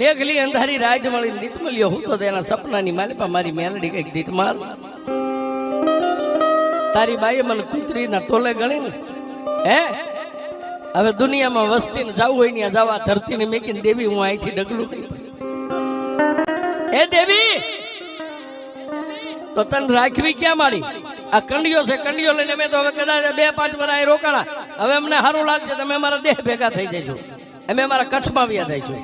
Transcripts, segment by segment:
મેઘલી અંધારી રાજ મળી દીત મળ્યો હું તો તેના સપનાની માલિપા મારી મેલડી કઈક દીત માલ તારી બાઈએ મને કૂતરીના તોલે ગણી ને હે હવે દુનિયામાં વસ્તીને જવું હોય ને જવા ધરતીને મેકીને દેવી હું અહીંથી ડગલું નહીં એ દેવી તો તને રાખવી ક્યાં મારી આ કંડિયો છે કંડિયો લઈને મેં તો હવે કદાચ 2-5 વર્ષ અહીં રોકાણા હવે અમને સારું લાગશે તમે અમારા દેહ ભેગા થઈ જઈશું અમે અમારા કચ્છમાં આવ્યા થઈશું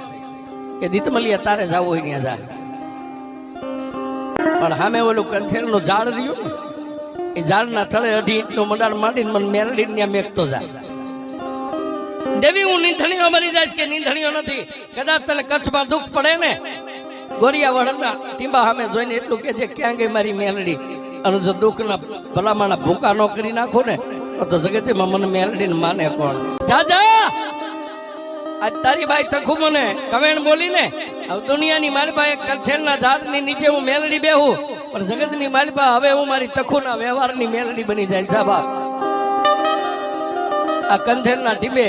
કે દીતમલિયા તારે જવું હોય ત્યાં જાય પણ સામે ઓલું કંથેરનું ઝાડ રહ્યું ને એ ઝાડના થળે 2.5 ઇંચનું મંડાણ માંડીને મને મેલડી ત્યાં મેકતો જાય દેવી હું નીંધણીઓ મરી જાય કે નીંધણીઓ નથી કદાચ તને કચ્છમાં દુઃખ પડે ને ગોરિયા વડના ટીંબા સામે જોઈને એટલું કે છે ક્યાં ગઈ મારી મેલડી અને જો દુઃખના ભલામણા ભૂકા ન કરી નાખો ને તો જગતમાં મને મેલડીને માને કોણ દાદા આજ તારી બાઈ તખું મને કવેણ બોલી ને હવે દુનિયાની મારી પાસે કંથેરના ઝાડની નીચે હું મેલડી બેહું પણ જગતની મારી પાસે હવે હું મારી તખુના વ્યવહારની મેલડી બની જાય છે બાપ આ કંથેરના ટીબે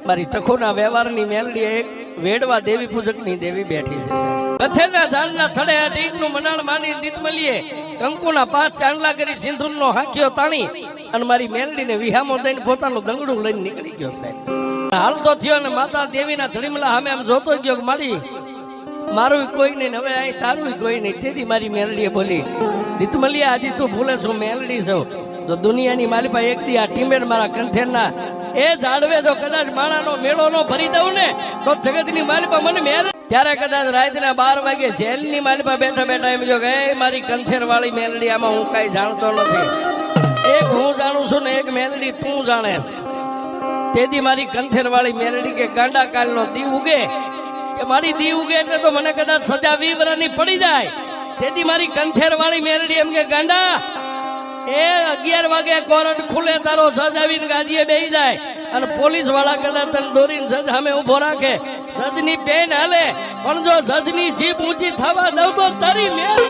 મારી તખુના વ્યવહારની મેલડી એક વેડવા દેવી પૂજકની દેવી બેઠી છે કંથેરના ઝાડના થડે 2 ઇંચનું મંડાણ માંડી દીત મળીએ કંકુના 5 ચાંદલા કરી સિંધુરનો હાંક્યો તાણી અને મારી મેલડીને વિહામો દઈને પોતાનું દંગડું લઈને નીકળી ગયો સાહેબ હાલ તો થયો ને માતા દેવીના ધડીમલા સામે આમ જોતો ગયો મારી મારું કોઈ નહીં હવે અહીં તારું કોઈ નહીં તેથી મારી મેલડીએ બોલી દીતમલિયા આજે તું ભૂલે છું મેલડી છું જો દુનિયાની મારી પાસે એક દી આ ટીમેડ મારા કંથેરના એ ઝાડવે જો કદાચ માણાનો મેળો નો ભરી દઉં ને તો જગતની મારી પાસે મને મેલ ત્યારે કદાચ રાતના 12 વાગે જેલની મારી પાસે બેઠા બેઠા એમ જો કે મારી કંથેર વાળી મેલડી આમાં હું કઈ જાણતો નથી એક હું જાણું છું ને એક મેલડી તું જાણે તેથી મારી કંથેર વાળી મેલડી કે ગાંડા કાલનો દી ઉગે કે મારી દી ઉગે એટલે તો મને કદાચ સજા 20 વર્ષની પડી જાય તેથી મારી કંથેર વાળી મેલડી એમ કે ગાંડા એ 11 વાગે કોર્ટ ખુલે તારો જજ આવીને ગાદીએ બેહી જાય અને પોલીસ વાળા કદાચ તને દોરીને જજ સામે ઉભો રાખે જજની પેન હાલે પણ જો જજની જીભ ઊંચી થવા દઉં તો તારી મેલ